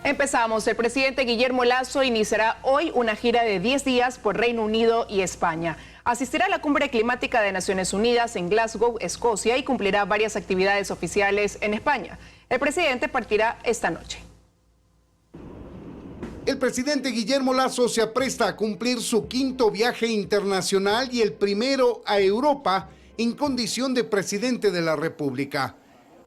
Empezamos. El presidente Guillermo Lasso iniciará hoy una gira de 10 días por Reino Unido y España. Asistirá a la Cumbre Climática de Naciones Unidas en Glasgow, Escocia, y cumplirá varias actividades oficiales en España. El presidente partirá esta noche. El presidente Guillermo Lasso se apresta a cumplir su quinto viaje internacional y el primero a Europa en condición de presidente de la República.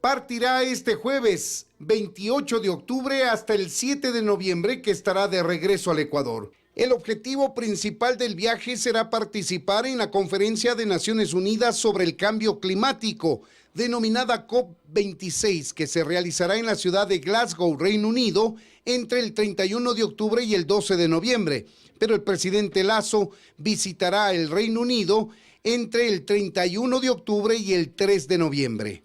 Partirá este jueves 28 de octubre hasta el 7 de noviembre, que estará de regreso al Ecuador. El objetivo principal del viaje será participar en la Conferencia de Naciones Unidas sobre el Cambio Climático, denominada COP26, que se realizará en la ciudad de Glasgow, Reino Unido, entre el 31 de octubre y el 12 de noviembre. Pero el presidente Lasso visitará el Reino Unido entre el 31 de octubre y el 3 de noviembre.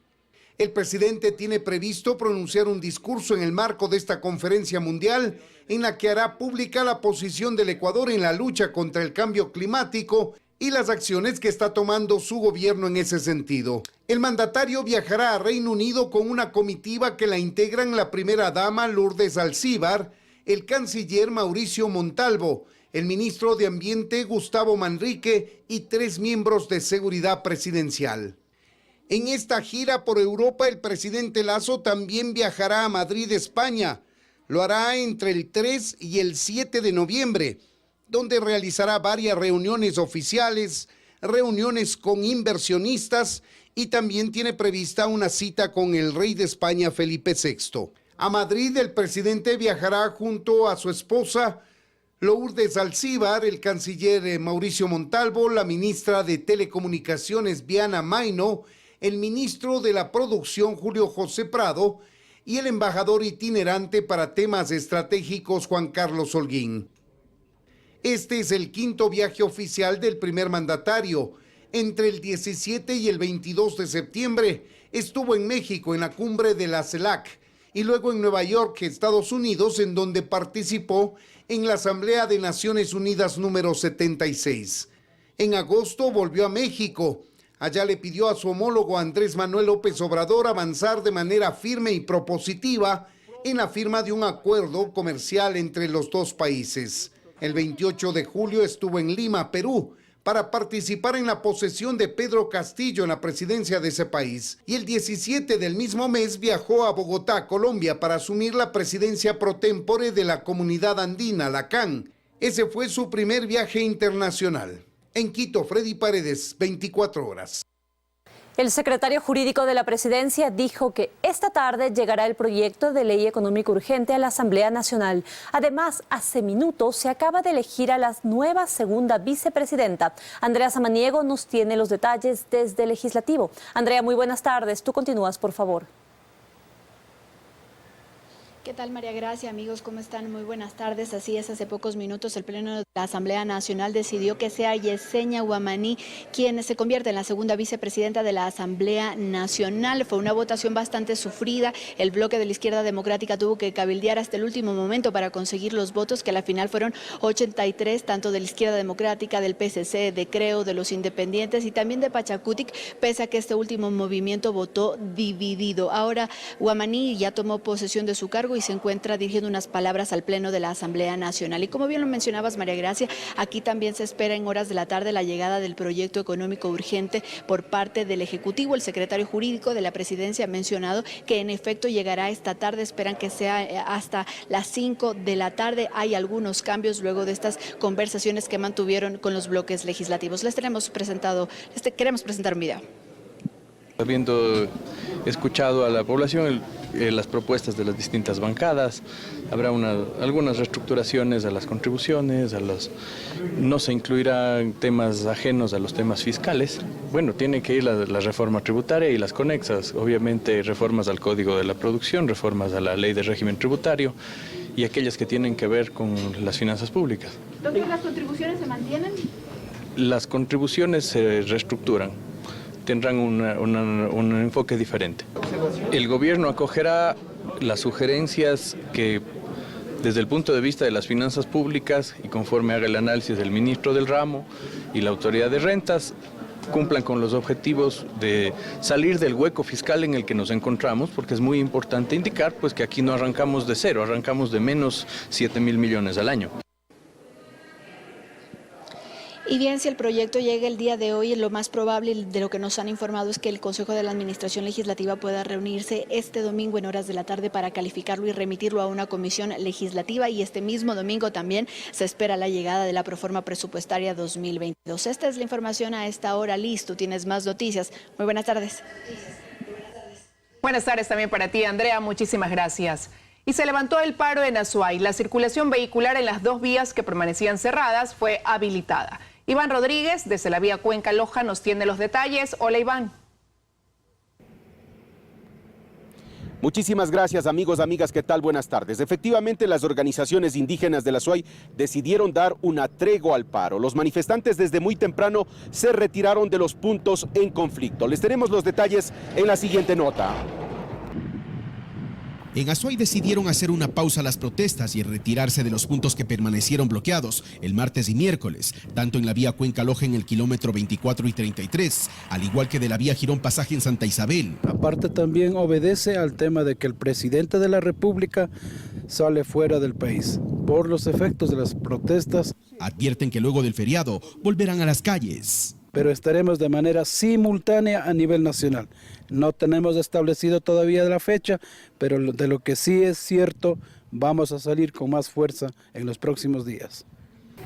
El presidente tiene previsto pronunciar un discurso en el marco de esta conferencia mundial en la que hará pública la posición del Ecuador en la lucha contra el cambio climático y las acciones que está tomando su gobierno en ese sentido. El mandatario viajará a Reino Unido con una comitiva que la integran la primera dama Lourdes Alcíbar, el canciller Mauricio Montalvo, el ministro de Ambiente Gustavo Manrique y 3 miembros de seguridad presidencial. En esta gira por Europa, el presidente Lasso también viajará a Madrid, España. Lo hará entre el 3 y el 7 de noviembre, donde realizará varias reuniones oficiales, reuniones con inversionistas y también tiene prevista una cita con el rey de España, Felipe VI. A Madrid, el presidente viajará junto a su esposa, Lourdes Alcíbar, el canciller Mauricio Montalvo, la ministra de Telecomunicaciones, Viana Maino, el ministro de la Producción, Julio José Prado, y el embajador itinerante para temas estratégicos, Juan Carlos Holguín. Este es el quinto viaje oficial del primer mandatario. Entre el 17 y el 22 de septiembre estuvo en México en la cumbre de la CELAC y luego en Nueva York, Estados Unidos, en donde participó en la Asamblea de Naciones Unidas número 76. En agosto volvió a México. Allá le pidió a su homólogo Andrés Manuel López Obrador avanzar de manera firme y propositiva en la firma de un acuerdo comercial entre los dos países. El 28 de julio estuvo en Lima, Perú, para participar en la posesión de Pedro Castillo en la presidencia de ese país. Y el 17 del mismo mes viajó a Bogotá, Colombia, para asumir la presidencia pro tempore de la Comunidad Andina, la CAN. Ese fue su primer viaje internacional. En Quito, Freddy Paredes, 24 horas. El secretario jurídico de la presidencia dijo que esta tarde llegará el proyecto de ley económica urgente a la Asamblea Nacional. Además, hace minutos se acaba de elegir a la nueva segunda vicepresidenta. Andrea Samaniego nos tiene los detalles desde el Legislativo. Andrea, muy buenas tardes. Tú continúas, por favor. ¿Qué tal, María Gracia? Amigos, ¿cómo están? Muy buenas tardes. Así es, hace pocos minutos el Pleno de la Asamblea Nacional decidió que sea Yesenia Huamaní quien se convierte en la segunda vicepresidenta de la Asamblea Nacional. Fue una votación bastante sufrida. El bloque de la izquierda democrática tuvo que cabildear hasta el último momento para conseguir los votos, que a la final fueron 83, tanto de la izquierda democrática, del PSC, de Creo, de los independientes y también de Pachacutic, pese a que este último movimiento votó dividido. Ahora Huamaní ya tomó posesión de su cargo y se encuentra dirigiendo unas palabras al Pleno de la Asamblea Nacional. Y como bien lo mencionabas, María Gracia, aquí también se espera en horas de la tarde la llegada del proyecto económico urgente por parte del Ejecutivo. El secretario jurídico de la presidencia ha mencionado que en efecto llegará esta tarde, esperan que sea hasta las 5 de la tarde. Hay algunos cambios luego de estas conversaciones que mantuvieron con los bloques legislativos. queremos presentar un video. Habiendo escuchado a la población las propuestas de las distintas bancadas, habrá algunas reestructuraciones a las contribuciones, no se incluirán temas ajenos a los temas fiscales. Bueno, tiene que ir la reforma tributaria y las conexas, obviamente reformas al Código de la Producción, reformas a la Ley de Régimen Tributario y aquellas que tienen que ver con las finanzas públicas. Entonces, ¿las contribuciones se mantienen? Las contribuciones se reestructuran. Tendrán un enfoque diferente. El gobierno acogerá las sugerencias que, desde el punto de vista de las finanzas públicas y conforme haga el análisis del ministro del ramo y la autoridad de rentas, cumplan con los objetivos de salir del hueco fiscal en el que nos encontramos, porque es muy importante indicar pues, que aquí no arrancamos de cero, arrancamos de menos 7.000 millones al año. Y bien, si el proyecto llega el día de hoy, lo más probable de lo que nos han informado es que el Consejo de la Administración Legislativa pueda reunirse este domingo en horas de la tarde para calificarlo y remitirlo a una comisión legislativa, y este mismo domingo también se espera la llegada de la proforma presupuestaria 2022. Esta es la información a esta hora. Liz, tú tienes más noticias. Muy buenas tardes. Buenas tardes también para ti, Andrea. Muchísimas gracias. Y se levantó el paro en Azuay. La circulación vehicular en las dos vías que permanecían cerradas fue habilitada. Iván Rodríguez, desde la vía Cuenca-Loja, nos tiene los detalles. Hola, Iván. Muchísimas gracias, amigos, amigas, ¿qué tal? Buenas tardes. Efectivamente, las organizaciones indígenas de la Azuay decidieron dar una tregua al paro. Los manifestantes desde muy temprano se retiraron de los puntos en conflicto. Les tenemos los detalles en la siguiente nota. En Azuay decidieron hacer una pausa a las protestas y retirarse de los puntos que permanecieron bloqueados el martes y miércoles, tanto en la vía Cuenca-Loja en el kilómetro 24 y 33, al igual que de la vía Girón Pasaje en Santa Isabel. Aparte también obedece al tema de que el presidente de la República sale fuera del país por los efectos de las protestas. Advierten que luego del feriado volverán a las calles. Pero estaremos de manera simultánea a nivel nacional. No tenemos establecido todavía la fecha, pero de lo que sí es cierto, vamos a salir con más fuerza en los próximos días.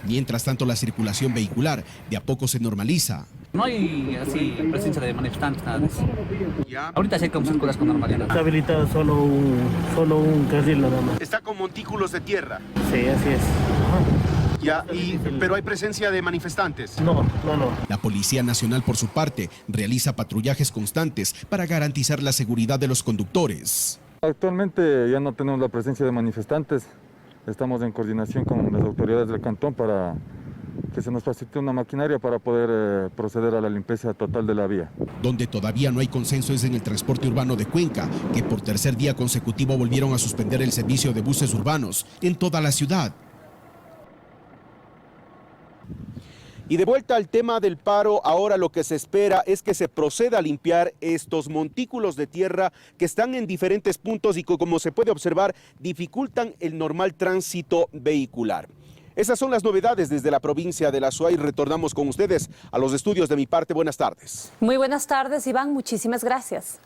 Mientras tanto, la circulación vehicular de a poco se normaliza. No hay así presencia de manifestantes, nada de eso. Ahorita sí hay como circulas con normalidad. Está habilitado solo un carril nada más. Está con montículos de tierra. Sí, así es. Pero hay presencia de manifestantes. No. La Policía Nacional, por su parte, realiza patrullajes constantes para garantizar la seguridad de los conductores. Actualmente ya no tenemos la presencia de manifestantes. Estamos en coordinación con las autoridades del cantón para que se nos facilite una maquinaria para poder proceder a la limpieza total de la vía. Donde todavía no hay consenso es en el transporte urbano de Cuenca, que por tercer día consecutivo volvieron a suspender el servicio de buses urbanos en toda la ciudad. Y de vuelta al tema del paro, ahora lo que se espera es que se proceda a limpiar estos montículos de tierra que están en diferentes puntos y que, como se puede observar, dificultan el normal tránsito vehicular. Esas son las novedades desde la provincia de la Azuay. Retornamos con ustedes a los estudios de mi parte. Buenas tardes. Muy buenas tardes, Iván. Muchísimas gracias.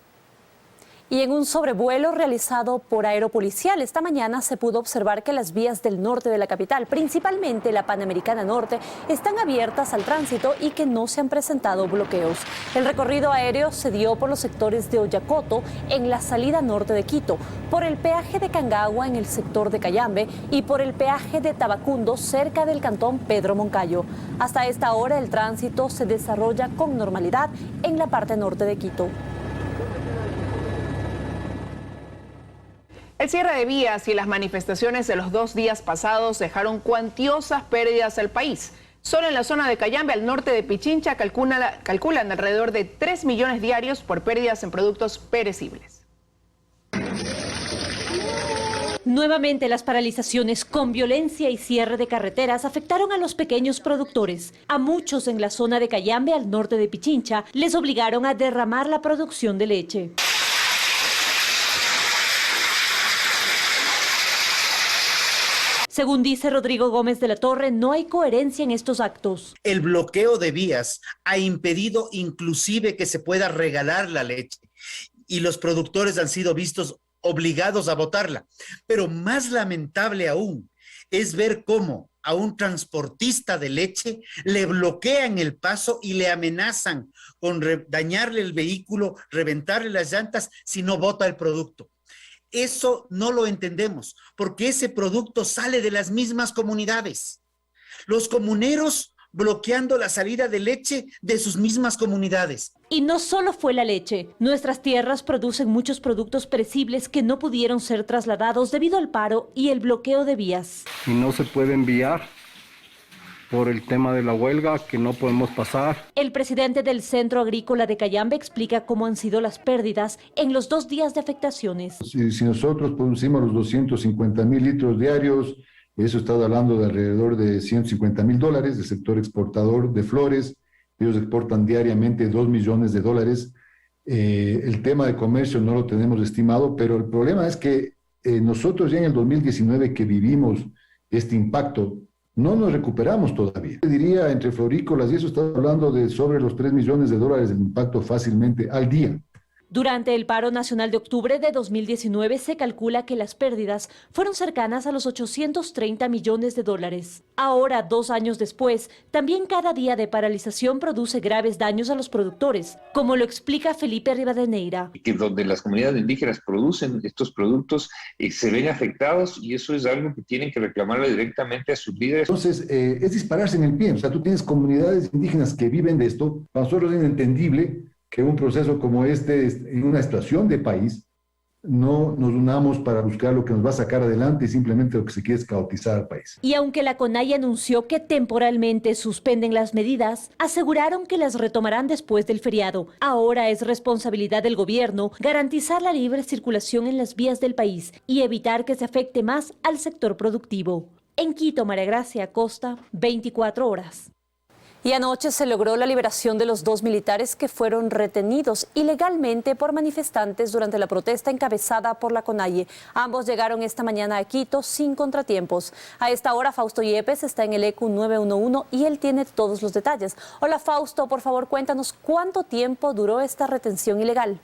Y en un sobrevuelo realizado por Aeropolicial esta mañana se pudo observar que las vías del norte de la capital, principalmente la Panamericana Norte, están abiertas al tránsito y que no se han presentado bloqueos. El recorrido aéreo se dio por los sectores de Oyacoto en la salida norte de Quito, por el peaje de Cangagua en el sector de Cayambe y por el peaje de Tabacundo cerca del cantón Pedro Moncayo. Hasta esta hora el tránsito se desarrolla con normalidad en la parte norte de Quito. El cierre de vías y las manifestaciones de los 2 días pasados dejaron cuantiosas pérdidas al país. Solo en la zona de Cayambe, al norte de Pichincha, calculan alrededor de 3 millones diarios por pérdidas en productos perecibles. Nuevamente las paralizaciones con violencia y cierre de carreteras afectaron a los pequeños productores. A muchos en la zona de Cayambe, al norte de Pichincha, les obligaron a derramar la producción de leche. Según dice Rodrigo Gómez de la Torre, no hay coherencia en estos actos. El bloqueo de vías ha impedido inclusive que se pueda regalar la leche y los productores han sido vistos obligados a botarla. Pero más lamentable aún es ver cómo a un transportista de leche le bloquean el paso y le amenazan con dañarle el vehículo, reventarle las llantas si no bota el producto. Eso no lo entendemos, porque ese producto sale de las mismas comunidades. Los comuneros bloqueando la salida de leche de sus mismas comunidades. Y no solo fue la leche. Nuestras tierras producen muchos productos perecibles que no pudieron ser trasladados debido al paro y el bloqueo de vías. Y no se puede enviar por el tema de la huelga, que no podemos pasar. El presidente del Centro Agrícola de Cayambe explica cómo han sido las pérdidas en los 2 días de afectaciones. Si nosotros producimos los 250,000 litros diarios, eso está hablando de alrededor de $150,000 del sector exportador de flores. Ellos exportan diariamente 2 millones de dólares. El tema de comercio no lo tenemos estimado, pero el problema es que nosotros ya en el 2019 que vivimos este impacto, no nos recuperamos todavía. Diría, entre florícolas y eso, está hablando de sobre los 3 millones de dólares de impacto fácilmente al día. Durante el paro nacional de octubre de 2019 se calcula que las pérdidas fueron cercanas a los 830 millones de dólares. Ahora, 2 años después, también cada día de paralización produce graves daños a los productores, como lo explica Felipe Rivadeneira. Que donde las comunidades indígenas producen estos productos se ven afectados y eso es algo que tienen que reclamarle directamente a sus líderes. Entonces, es dispararse en el pie. O sea, tú tienes comunidades indígenas que viven de esto. Para nosotros es inentendible que un proceso como este, en una situación de país, no nos unamos para buscar lo que nos va a sacar adelante y simplemente lo que se quiere es caotizar al país. Y aunque la CONAIE anunció que temporalmente suspenden las medidas, aseguraron que las retomarán después del feriado. Ahora es responsabilidad del gobierno garantizar la libre circulación en las vías del país y evitar que se afecte más al sector productivo. En Quito, María Gracia Acosta, 24 horas. Y anoche se logró la liberación de los 2 militares que fueron retenidos ilegalmente por manifestantes durante la protesta encabezada por la CONAIE. Ambos llegaron esta mañana a Quito sin contratiempos. A esta hora Fausto Yepes está en el ECU 911 y él tiene todos los detalles. Hola Fausto, por favor cuéntanos cuánto tiempo duró esta retención ilegal.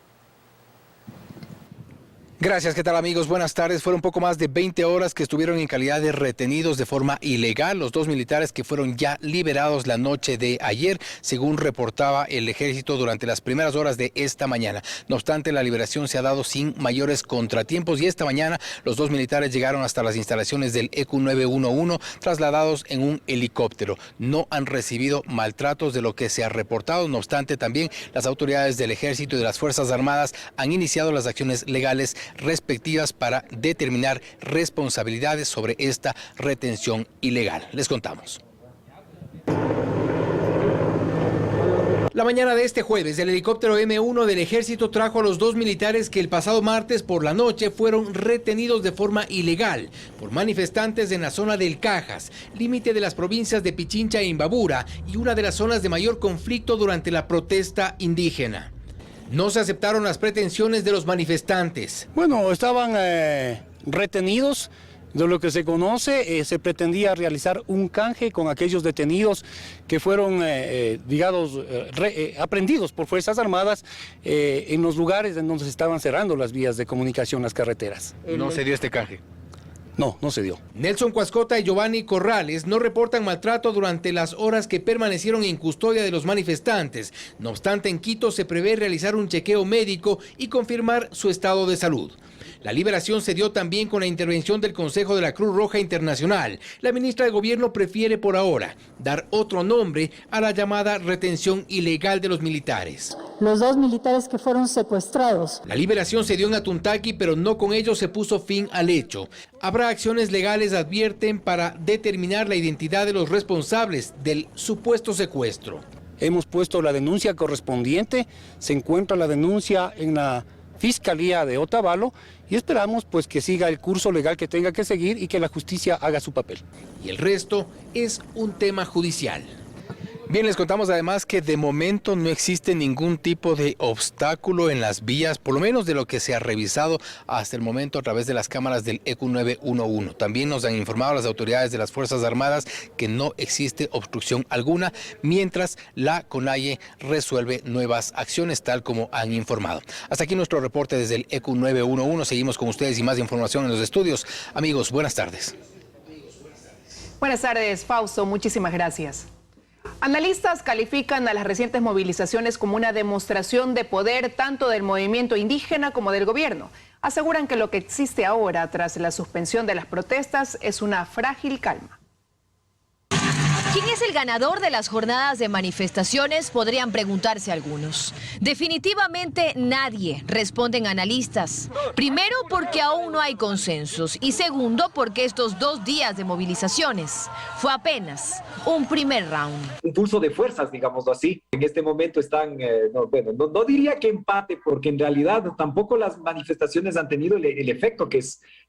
Gracias, ¿qué tal amigos? Buenas tardes. Fueron poco más de 20 horas que estuvieron en calidad de retenidos de forma ilegal los 2 militares que fueron ya liberados la noche de ayer, según reportaba el ejército durante las primeras horas de esta mañana. No obstante, la liberación se ha dado sin mayores contratiempos y esta mañana los 2 militares llegaron hasta las instalaciones del ECU 911 trasladados en un helicóptero. No han recibido maltratos de lo que se ha reportado. No obstante, también las autoridades del ejército y de las Fuerzas Armadas han iniciado las acciones legales respectivas para determinar responsabilidades sobre esta retención ilegal. Les contamos. La mañana de este jueves, el helicóptero M1 del ejército trajo a los 2 militares que el pasado martes por la noche fueron retenidos de forma ilegal por manifestantes en la zona del Cajas, límite de las provincias de Pichincha e Imbabura y una de las zonas de mayor conflicto durante la protesta indígena. No se aceptaron las pretensiones de los manifestantes. Bueno, estaban retenidos. De lo que se conoce, se pretendía realizar un canje con aquellos detenidos que fueron, aprendidos por Fuerzas Armadas en los lugares en donde se estaban cerrando las vías de comunicación, las carreteras. ¿No se dio este canje? No, no se dio. Nelson Cuascota y Giovanni Corrales no reportan maltrato durante las horas que permanecieron en custodia de los manifestantes. No obstante, en Quito se prevé realizar un chequeo médico y confirmar su estado de salud. La liberación se dio también con la intervención del Consejo de la Cruz Roja Internacional. La ministra de Gobierno prefiere por ahora dar otro nombre a la llamada retención ilegal de los militares. Los 2 militares que fueron secuestrados. La liberación se dio en Atuntaqui, pero no con ello se puso fin al hecho. Habrá acciones legales, advierten, para determinar la identidad de los responsables del supuesto secuestro. Hemos puesto la denuncia correspondiente, se encuentra la denuncia en la Fiscalía de Otavalo y esperamos pues que siga el curso legal que tenga que seguir y que la justicia haga su papel. Y el resto es un tema judicial. Bien, les contamos además que de momento no existe ningún tipo de obstáculo en las vías, por lo menos de lo que se ha revisado hasta el momento a través de las cámaras del ECU 911. También nos han informado las autoridades de las Fuerzas Armadas que no existe obstrucción alguna, mientras la CONAIE resuelve nuevas acciones, tal como han informado. Hasta aquí nuestro reporte desde el ECU 911. Seguimos con ustedes y más información en los estudios. Amigos, buenas tardes. Buenas tardes, Fausto. Muchísimas gracias. Analistas califican a las recientes movilizaciones como una demostración de poder tanto del movimiento indígena como del gobierno. Aseguran que lo que existe ahora tras la suspensión de las protestas es una frágil calma. ¿Quién es el ganador de las jornadas de manifestaciones? Podrían preguntarse algunos. Definitivamente nadie, responden analistas. Primero, porque aún no hay consensos. Y segundo, porque estos 2 días de movilizaciones fue apenas un primer round. Un pulso de fuerzas, digámoslo así. En este momento están, no diría que empate, porque en realidad tampoco las manifestaciones han tenido el efecto que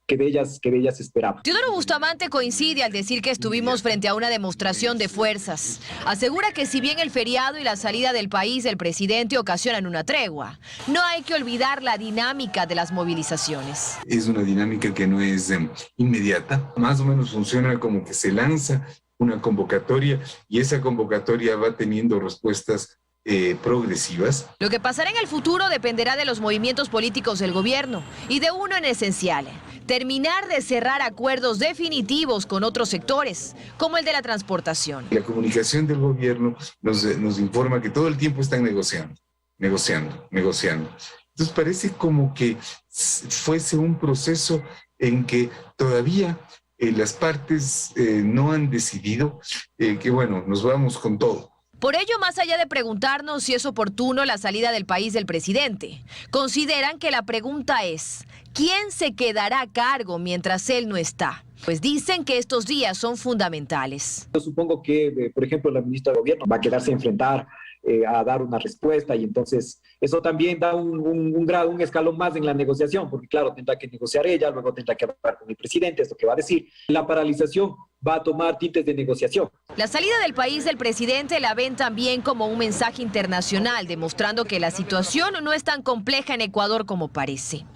de ellas esperaban. Teodoro Bustamante coincide al decir que estuvimos frente a una demostración de fuerzas. Asegura que si bien el feriado y la salida del país del presidente ocasionan una tregua, no hay que olvidar la dinámica de las movilizaciones. Es una dinámica que no es inmediata, más o menos funciona como que se lanza una convocatoria y esa convocatoria va teniendo respuestas progresivas. Lo que pasará en el futuro dependerá de los movimientos políticos del gobierno y de uno en esencial: terminar de cerrar acuerdos definitivos con otros sectores, como el de la transportación. La comunicación del gobierno nos informa que todo el tiempo están negociando. Entonces parece como que fuese un proceso en que todavía las partes no han decidido que bueno, nos vamos con todo. Por ello, más allá de preguntarnos si es oportuno la salida del país del presidente, consideran que la pregunta es: ¿quién se quedará a cargo mientras él no está? Pues dicen que estos días son fundamentales. Yo supongo que, por ejemplo, la ministra de Gobierno va a quedarse a enfrentar, a dar una respuesta, y entonces eso también da un escalón más en la negociación, porque claro, tendrá que negociar ella, luego tendrá que hablar con el presidente, esto que va a decir. La paralización va a tomar tintes de negociación. La salida del país del presidente la ven también como un mensaje internacional, demostrando que la situación no es tan compleja en Ecuador como parece.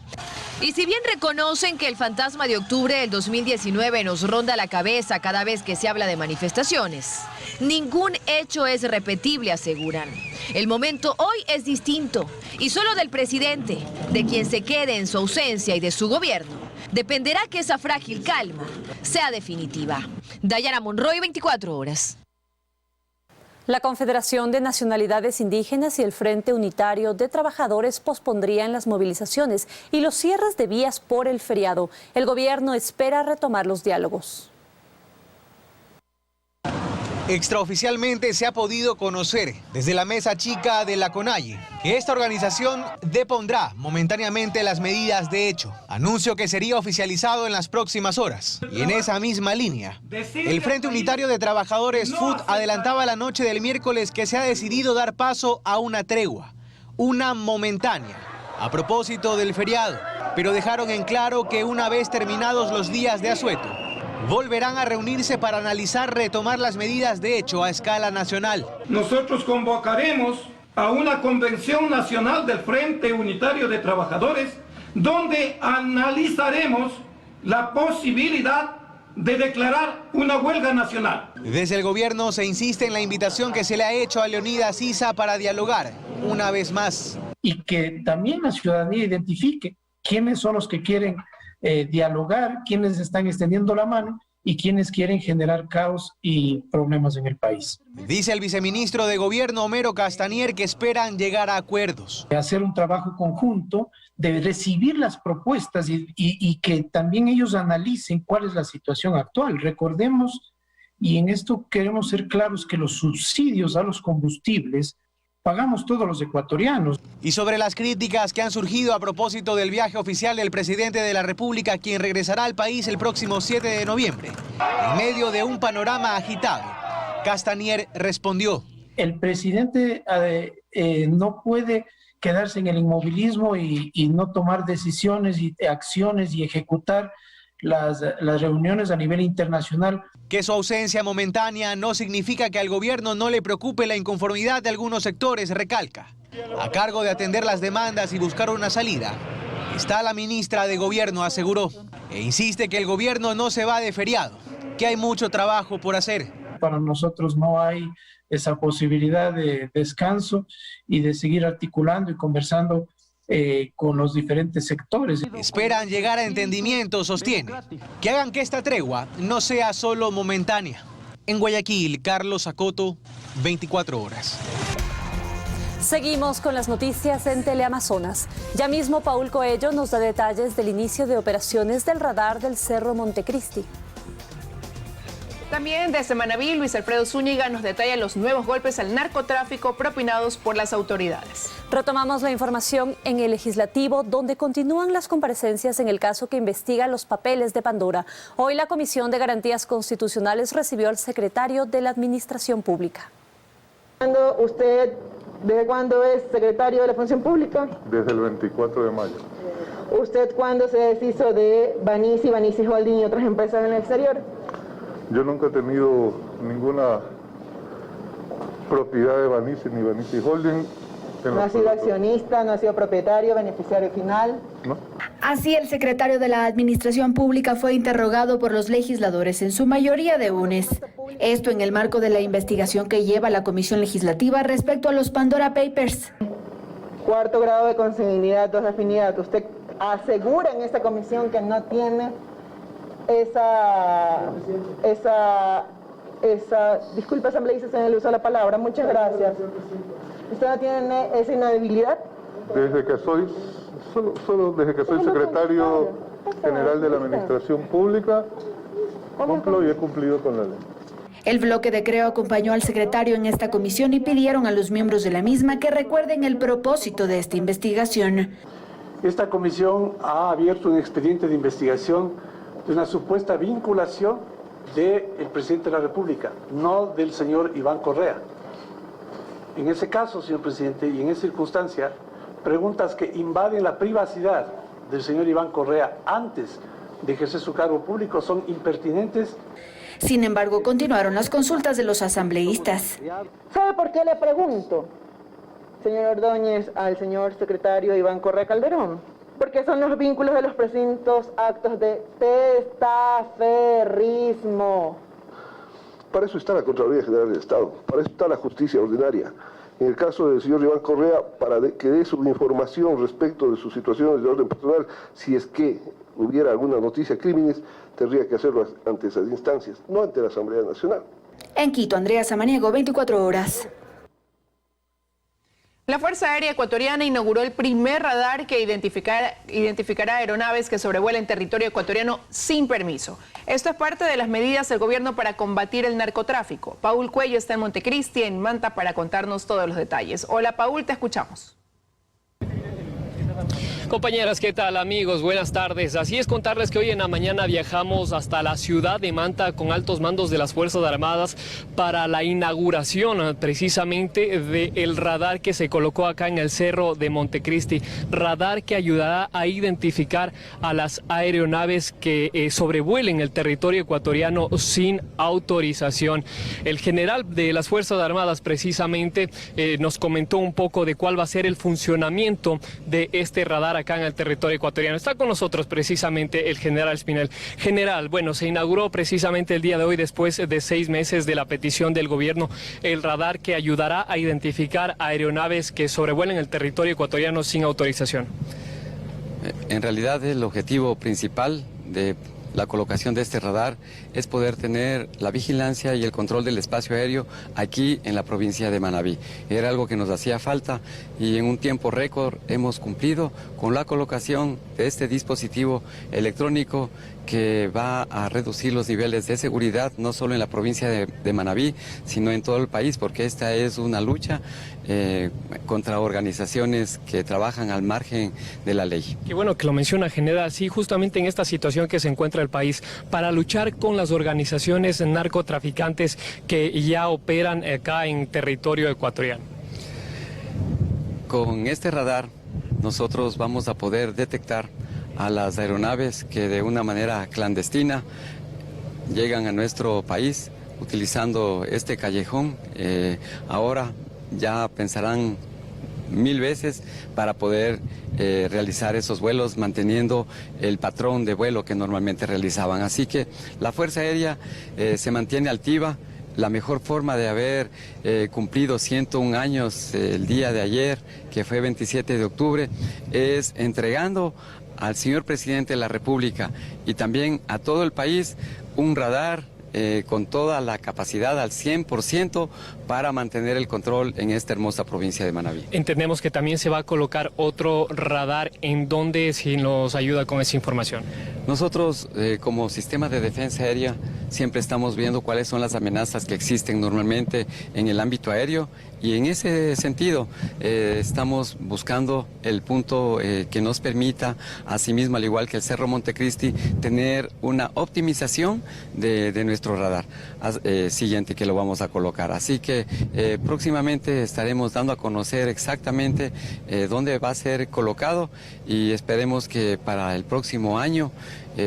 Y si bien reconocen que el fantasma de octubre del 2019 nos ronda la cabeza cada vez que se habla de manifestaciones, ningún hecho es repetible, aseguran. El momento hoy es distinto y solo del presidente, de quien se quede en su ausencia y de su gobierno, dependerá que esa frágil calma sea definitiva. Dayana Monroy, 24 horas. La Confederación de Nacionalidades Indígenas y el Frente Unitario de Trabajadores pospondrían las movilizaciones y los cierres de vías por el feriado. El gobierno espera retomar los diálogos. Extraoficialmente se ha podido conocer desde la mesa chica de la CONAIE que esta organización depondrá momentáneamente las medidas de hecho, anuncio que sería oficializado en las próximas horas. Y en esa misma línea, el Frente Unitario de Trabajadores FUT adelantaba la noche del miércoles que se ha decidido dar paso a una tregua, una momentánea, a propósito del feriado, pero dejaron en claro que una vez terminados los días de asueto, volverán a reunirse para analizar retomar las medidas de hecho a escala nacional. Nosotros convocaremos a una convención nacional del Frente Unitario de Trabajadores donde analizaremos la posibilidad de declarar una huelga nacional. Desde el gobierno se insiste en la invitación que se le ha hecho a Leonidas Issa para dialogar una vez más. Y que también la ciudadanía identifique quiénes son los que quieren dialogar, quienes están extendiendo la mano y quienes quieren generar caos y problemas en el país. Dice el viceministro de Gobierno, Homero Castanier, que esperan llegar a acuerdos. Hacer un trabajo conjunto, de recibir las propuestas y que también ellos analicen cuál es la situación actual. Recordemos, y en esto queremos ser claros, que los subsidios a los combustibles pagamos todos los ecuatorianos. Y sobre las críticas que han surgido a propósito del viaje oficial del presidente de la República, quien regresará al país el próximo 7 de noviembre, en medio de un panorama agitado, Castanier respondió: el presidente no puede quedarse en el inmovilismo y no tomar decisiones y acciones y ejecutar las reuniones a nivel internacional. Que su ausencia momentánea no significa que al gobierno no le preocupe la inconformidad de algunos sectores, recalca. A cargo de atender las demandas y buscar una salida está la ministra de Gobierno, aseguró, e insiste que el gobierno no se va de feriado, que hay mucho trabajo por hacer. Para nosotros no hay esa posibilidad de descanso y de seguir articulando y conversando con los diferentes sectores. Esperan llegar a entendimiento, sostiene, que hagan que esta tregua no sea solo momentánea. En Guayaquil, Carlos Acoto, 24 horas. Seguimos con las noticias en Teleamazonas. Ya mismo Paul Coello nos da detalles del inicio de operaciones del radar del Cerro Montecristi. También desde Manabí, Luis Alfredo Zúñiga nos detalla los nuevos golpes al narcotráfico propinados por las autoridades. Retomamos la información en el Legislativo, donde continúan las comparecencias en el caso que investiga los papeles de Pandora. Hoy la Comisión de Garantías Constitucionales recibió al secretario de la Administración Pública. ¿Desde cuándo es secretario de la Función Pública? Desde el 24 de mayo. ¿Usted cuándo se deshizo de Banisi Holding y otras empresas en el exterior? Yo nunca he tenido ninguna propiedad de Banisi ni Banisi Holding. ¿No ha sido accionista, no ha sido propietario, beneficiario final? No. Así, el secretario de la Administración Pública fue interrogado por los legisladores, en su mayoría de UNES. Esto en el marco de la investigación que lleva la Comisión Legislativa respecto a los Pandora Papers. Cuarto grado de consanguinidad, 2 de afinidad. ¿Usted asegura en esta comisión que no tiene disculpe, asambleísta, se le usa la palabra, muchas gracias. ¿Usted no tiene esa inhabilidad? Desde que soy, solo desde que soy secretario general de la Administración Pública, cumplo y he cumplido con la ley. El bloque de Creo acompañó al secretario en esta comisión y pidieron a los miembros de la misma que recuerden el propósito de esta investigación. Esta comisión ha abierto un expediente de investigación de una supuesta vinculación del presidente de la República, no del señor Iván Correa. En ese caso, señor presidente, y en esa circunstancia, preguntas que invaden la privacidad del señor Iván Correa antes de ejercer su cargo público son impertinentes. Sin embargo, continuaron las consultas de los asambleístas. ¿Sabe por qué le pregunto, señor Ordóñez, al señor secretario Iván Correa Calderón? Porque son los vínculos de los presuntos actos de testaferrismo. Para eso está la Contraloría General del Estado, para eso está la justicia ordinaria. En el caso del señor Iván Correa, para que dé su información respecto de sus situaciones de orden personal, si es que hubiera alguna noticia de crímenes, tendría que hacerlo ante esas instancias, no ante la Asamblea Nacional. En Quito, Andrea Samaniego, 24 horas. La Fuerza Aérea Ecuatoriana inauguró el primer radar que identificará aeronaves que sobrevuelen territorio ecuatoriano sin permiso. Esto es parte de las medidas del gobierno para combatir el narcotráfico. Paul Cuello está en Montecristi, en Manta, para contarnos todos los detalles. Hola Paul, te escuchamos. Compañeras, ¿qué tal amigos? Buenas tardes. Así es, contarles que hoy en la mañana viajamos hasta la ciudad de Manta con altos mandos de las Fuerzas Armadas para la inauguración precisamente del radar que se colocó acá en el cerro de Montecristi. Radar que ayudará a identificar a las aeronaves que sobrevuelen el territorio ecuatoriano sin autorización. El general de las Fuerzas Armadas precisamente nos comentó un poco de cuál va a ser el funcionamiento de este radar acá en el territorio ecuatoriano. Está con nosotros precisamente el general Espinel. General, bueno, se inauguró precisamente el día de hoy, después de 6 meses de la petición del gobierno, el radar que ayudará a identificar aeronaves que sobrevuelen el territorio ecuatoriano sin autorización. En realidad el objetivo principal de la colocación de este radar es poder tener la vigilancia y el control del espacio aéreo aquí en la provincia de Manabí. Era algo que nos hacía falta y en un tiempo récord hemos cumplido con la colocación de este dispositivo electrónico que va a reducir los niveles de seguridad no solo en la provincia de Manabí, sino en todo el país, porque esta es una lucha contra organizaciones que trabajan al margen de la ley. Qué bueno que lo menciona, general. Sí, justamente en esta situación que se encuentra el país, para luchar con las organizaciones narcotraficantes que ya operan acá en territorio ecuatoriano. Con este radar nosotros vamos a poder detectar a las aeronaves que de una manera clandestina llegan a nuestro país utilizando este callejón. Ahora ya pensarán 1000 veces para poder realizar esos vuelos manteniendo el patrón de vuelo que normalmente realizaban. Así que la Fuerza Aérea se mantiene altiva. La mejor forma de haber cumplido 101 años el día de ayer, que fue 27 de octubre, es entregando al señor presidente de la República y también a todo el país un radar con toda la capacidad al 100% para mantener el control en esta hermosa provincia de Manabí. Entendemos que también se va a colocar otro radar. ¿En dónde, si nos ayuda con esa información? Nosotros como Sistema de Defensa Aérea siempre estamos viendo cuáles son las amenazas que existen normalmente en el ámbito aéreo y en ese sentido estamos buscando el punto que nos permita, asimismo, al igual que el Cerro Montecristi, tener una optimización de nuestro radar siguiente que lo vamos a colocar. Así que próximamente estaremos dando a conocer exactamente dónde va a ser colocado y esperemos que para el próximo año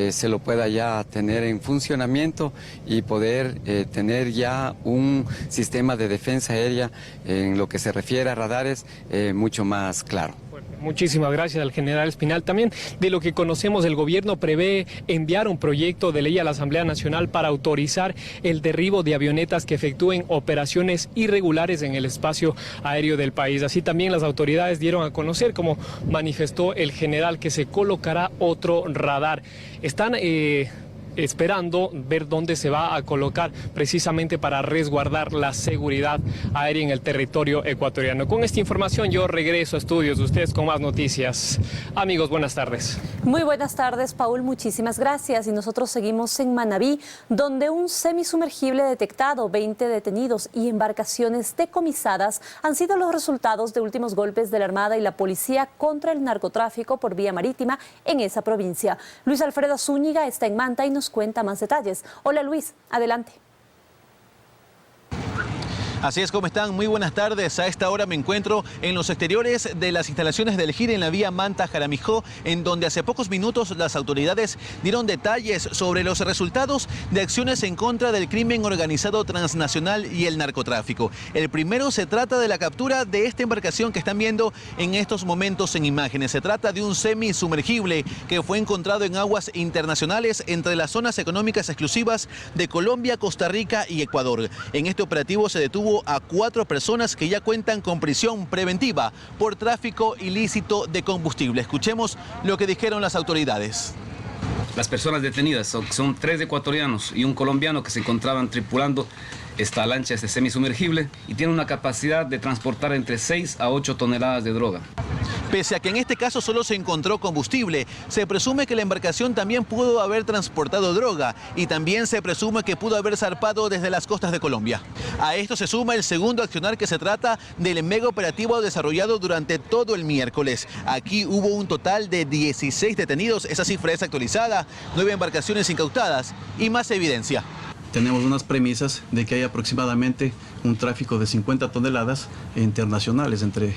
se lo pueda ya tener en funcionamiento y poder tener ya un sistema de defensa aérea en lo que se refiere a radares mucho más claro. Muchísimas gracias al general Espinal. También de lo que conocemos, el gobierno prevé enviar un proyecto de ley a la Asamblea Nacional para autorizar el derribo de avionetas que efectúen operaciones irregulares en el espacio aéreo del país. Así también las autoridades dieron a conocer, como manifestó el general, que se colocará otro radar. Están esperando ver dónde se va a colocar precisamente para resguardar la seguridad aérea en el territorio ecuatoriano. Con esta información yo regreso a estudios de ustedes con más noticias. Amigos, buenas tardes. Muy buenas tardes, Paul, muchísimas gracias. Y nosotros seguimos en Manabí, donde un semisumergible detectado, 20 detenidos y embarcaciones decomisadas han sido los resultados de últimos golpes de la Armada y la Policía contra el narcotráfico por vía marítima en esa provincia. Luis Alfredo Zúñiga está en Manta y nos cuenta más detalles. Hola Luis, adelante. Así es, ¿cómo están? Muy buenas tardes. A esta hora me encuentro en los exteriores de las instalaciones del GIR en la vía Manta-Jaramijó, en donde hace pocos minutos las autoridades dieron detalles sobre los resultados de acciones en contra del crimen organizado transnacional y el narcotráfico. El primero se trata de la captura de esta embarcación que están viendo en estos momentos en imágenes. Se trata de un semisumergible que fue encontrado en aguas internacionales entre las zonas económicas exclusivas de Colombia, Costa Rica y Ecuador. En este operativo se detuvo a 4 personas que ya cuentan con prisión preventiva por tráfico ilícito de combustible. Escuchemos lo que dijeron las autoridades. Las personas detenidas son 3 ecuatorianos y un colombiano que se encontraban tripulando esta lancha, este semisumergible, y tiene una capacidad de transportar entre 6 a 8 toneladas de droga. Pese a que en este caso solo se encontró combustible, se presume que la embarcación también pudo haber transportado droga y también se presume que pudo haber zarpado desde las costas de Colombia. A esto se suma el segundo accionar, que se trata del mega operativo desarrollado durante todo el miércoles. Aquí hubo un total de 16 detenidos, esa cifra es actualizada, 9 embarcaciones incautadas y más evidencia. Tenemos unas premisas de que hay aproximadamente un tráfico de 50 toneladas internacionales entre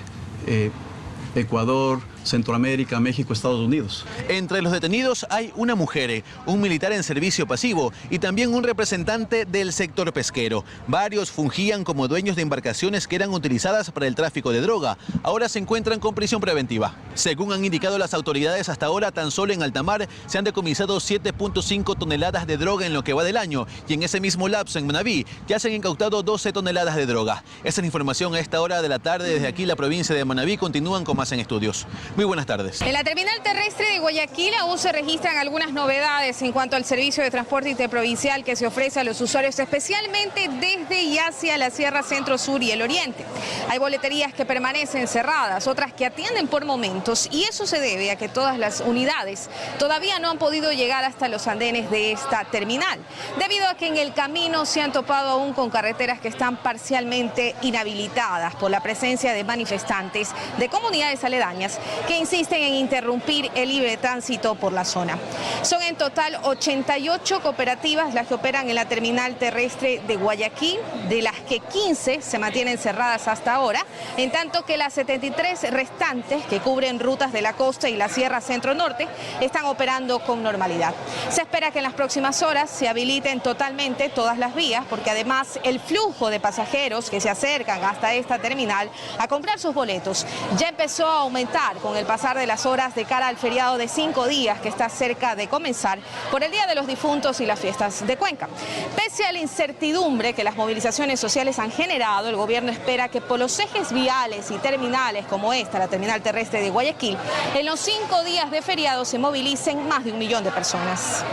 Ecuador, Centroamérica, México, Estados Unidos. Entre los detenidos hay una mujer, un militar en servicio pasivo y también un representante del sector pesquero. Varios fungían como dueños de embarcaciones que eran utilizadas para el tráfico de droga. Ahora se encuentran con prisión preventiva. Según han indicado las autoridades, hasta ahora tan solo en alta mar se han decomisado 7.5 toneladas de droga en lo que va del año, y en ese mismo lapso en Manabí ya se han incautado 12 toneladas de droga. Esa es la información a esta hora de la tarde. Desde aquí la provincia de Manabí continúan con más en estudios. Muy buenas tardes. En la terminal terrestre de Guayaquil aún se registran algunas novedades en cuanto al servicio de transporte interprovincial que se ofrece a los usuarios, especialmente desde y hacia la Sierra Centro, Sur y el Oriente. Hay boleterías que permanecen cerradas, otras que atienden por momentos, y eso se debe a que todas las unidades todavía no han podido llegar hasta los andenes de esta terminal, debido a que en el camino se han topado aún con carreteras que están parcialmente inhabilitadas por la presencia de manifestantes de comunidades aledañas que insisten en interrumpir el libre tránsito por la zona. Son en total 88 cooperativas las que operan en la terminal terrestre de Guayaquil, de las que 15 se mantienen cerradas hasta ahora, en tanto que las 73 restantes, que cubren rutas de la costa y la Sierra Centro-Norte, están operando con normalidad. Se espera que en las próximas horas se habiliten totalmente todas las vías, porque además el flujo de pasajeros que se acercan hasta esta terminal a comprar sus boletos ya empezó a aumentar con el pasar de las horas de cara al feriado de 5 días que está cerca de comenzar por el Día de los Difuntos y las fiestas de Cuenca. Pese a la incertidumbre que las movilizaciones sociales han generado, el gobierno espera que por los ejes viales y terminales como esta, la terminal terrestre de Guayaquil, en los 5 días de feriado se movilicen más de 1 millón de personas.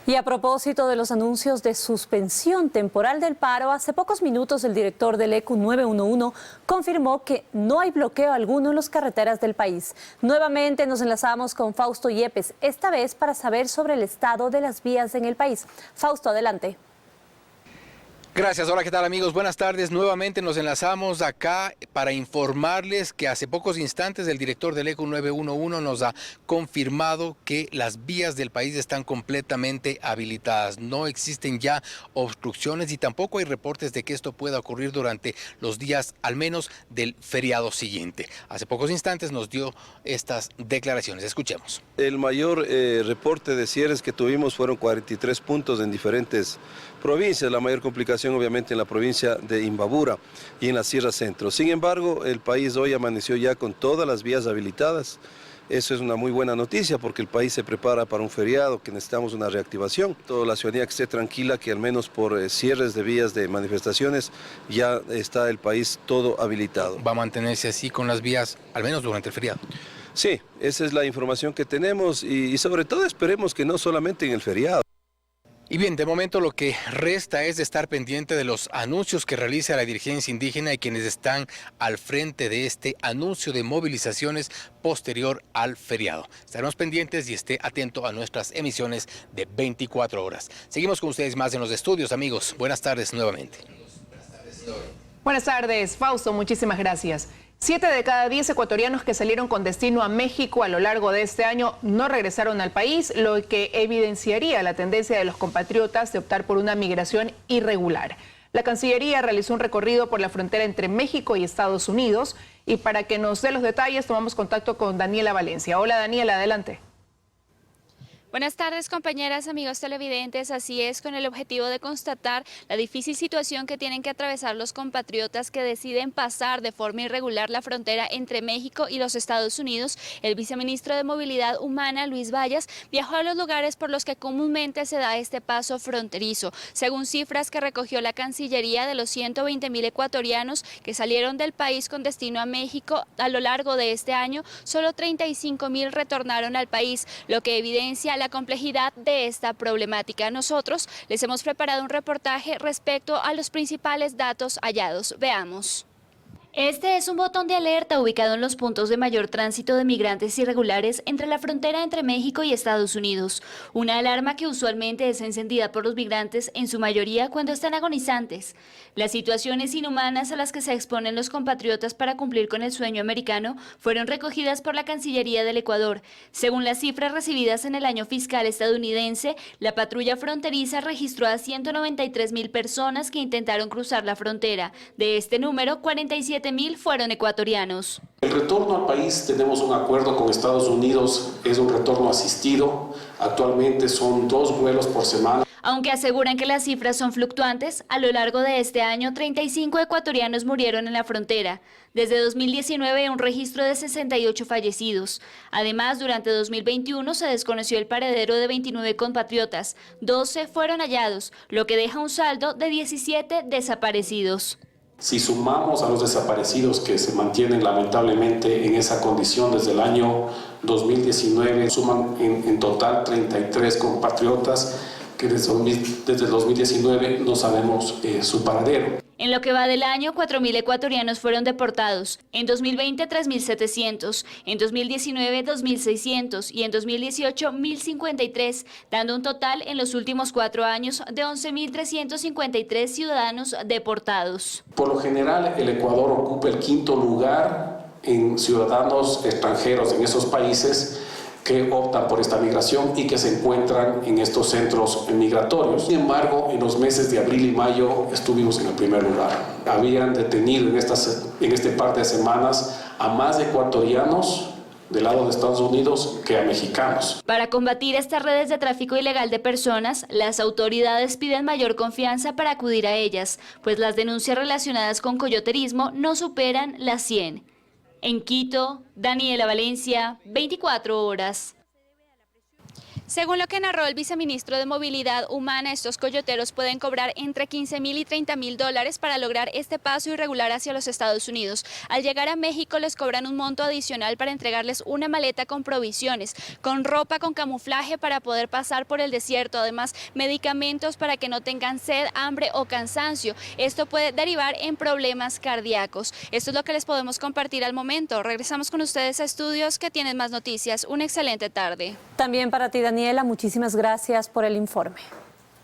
Y a propósito de los anuncios de suspensión temporal del paro, hace pocos minutos el director del ECU 911 confirmó que no hay bloqueo alguno en las carreteras del país. Nuevamente nos enlazamos con Fausto Yepes, esta vez para saber sobre el estado de las vías en el país. Fausto, adelante. Gracias. Hola, ¿qué tal amigos? Buenas tardes. Nuevamente nos enlazamos acá para informarles que hace pocos instantes el director del ECU 911 nos ha confirmado que las vías del país están completamente habilitadas. No existen ya obstrucciones y tampoco hay reportes de que esto pueda ocurrir durante los días al menos del feriado siguiente. Hace pocos instantes nos dio estas declaraciones. Escuchemos. El mayor reporte de cierres que tuvimos fueron 43 puntos en diferentes provincias, la mayor complicación obviamente en la provincia de Imbabura y en la Sierra Centro. Sin embargo, el país hoy amaneció ya con todas las vías habilitadas. Eso es una muy buena noticia porque el país se prepara para un feriado, que necesitamos una reactivación. Toda la ciudadanía que esté tranquila que al menos por cierres de vías de manifestaciones ya está el país todo habilitado. ¿Va a mantenerse así con las vías al menos durante el feriado? Sí, esa es la información que tenemos y sobre todo esperemos que no solamente en el feriado. Y bien, de momento lo que resta es de estar pendiente de los anuncios que realiza la dirigencia indígena y quienes están al frente de este anuncio de movilizaciones posterior al feriado. Estaremos pendientes y esté atento a nuestras emisiones de 24 horas. Seguimos con ustedes más en los estudios, amigos. Buenas tardes nuevamente. Buenas tardes, Fausto, muchísimas gracias. 7 de cada 10 ecuatorianos que salieron con destino a México a lo largo de este año no regresaron al país, lo que evidenciaría la tendencia de los compatriotas de optar por una migración irregular. La Cancillería realizó un recorrido por la frontera entre México y Estados Unidos y para que nos dé los detalles tomamos contacto con Daniela Valencia. Hola Daniela, adelante. Buenas tardes, compañeras, amigos televidentes. Así es, con el objetivo de constatar la difícil situación que tienen que atravesar los compatriotas que deciden pasar de forma irregular la frontera entre México y los Estados Unidos, el viceministro de Movilidad Humana, Luis Vallas, viajó a los lugares por los que comúnmente se da este paso fronterizo. Según cifras que recogió la Cancillería, de los 120.000 ecuatorianos que salieron del país con destino a México a lo largo de este año, solo 35.000 retornaron al país, lo que evidencia la complejidad de esta problemática. Nosotros les hemos preparado un reportaje respecto a los principales datos hallados. Veamos. Este es un botón de alerta ubicado en los puntos de mayor tránsito de migrantes irregulares entre la frontera entre México y Estados Unidos. Una alarma que usualmente es encendida por los migrantes, en su mayoría cuando están agonizantes. Las situaciones inhumanas a las que se exponen los compatriotas para cumplir con el sueño americano fueron recogidas por la Cancillería del Ecuador. Según las cifras recibidas en el año fiscal estadounidense, la patrulla fronteriza registró a 193.000 personas que intentaron cruzar la frontera. De este número, 47.000 fueron ecuatorianos. El retorno al país, tenemos un acuerdo con Estados Unidos, es un retorno asistido. Actualmente son 2 vuelos por semana. Aunque aseguran que las cifras son fluctuantes, a lo largo de este año 35 ecuatorianos murieron en la frontera. Desde 2019 hay un registro de 68 fallecidos. Además, durante 2021 se desconoció el paradero de 29 compatriotas. 12 fueron hallados, lo que deja un saldo de 17 desaparecidos. Si sumamos a los desaparecidos que se mantienen lamentablemente en esa condición desde el año 2019, suman en total 33 compatriotas que desde el 2019 no sabemos su paradero. En lo que va del año, 4.000 ecuatorianos fueron deportados. En 2020, 3.700. En 2019, 2.600. Y en 2018, 1.053, dando un total en los últimos 4 años de 11.353 ciudadanos deportados. Por lo general, el Ecuador ocupa el 5º lugar en ciudadanos extranjeros en esos países que optan por esta migración y que se encuentran en estos centros migratorios. Sin embargo, en los meses de abril y mayo estuvimos en el primer lugar. Habían detenido en este par de semanas a más ecuatorianos del lado de Estados Unidos que a mexicanos. Para combatir estas redes de tráfico ilegal de personas, las autoridades piden mayor confianza para acudir a ellas, pues las denuncias relacionadas con coyoterismo no superan las 100. En Quito, Daniela Valencia, 24 horas. Según lo que narró el viceministro de Movilidad Humana, estos coyoteros pueden cobrar entre $15,000 y $30,000 para lograr este paso irregular hacia los Estados Unidos. Al llegar a México les cobran un monto adicional para entregarles una maleta con provisiones, con ropa con camuflaje para poder pasar por el desierto, además medicamentos para que no tengan sed, hambre o cansancio. Esto puede derivar en problemas cardíacos. Esto es lo que les podemos compartir al momento. Regresamos con ustedes a estudios que tienen más noticias. Una excelente tarde. También para ti, Daniela, muchísimas gracias por el informe.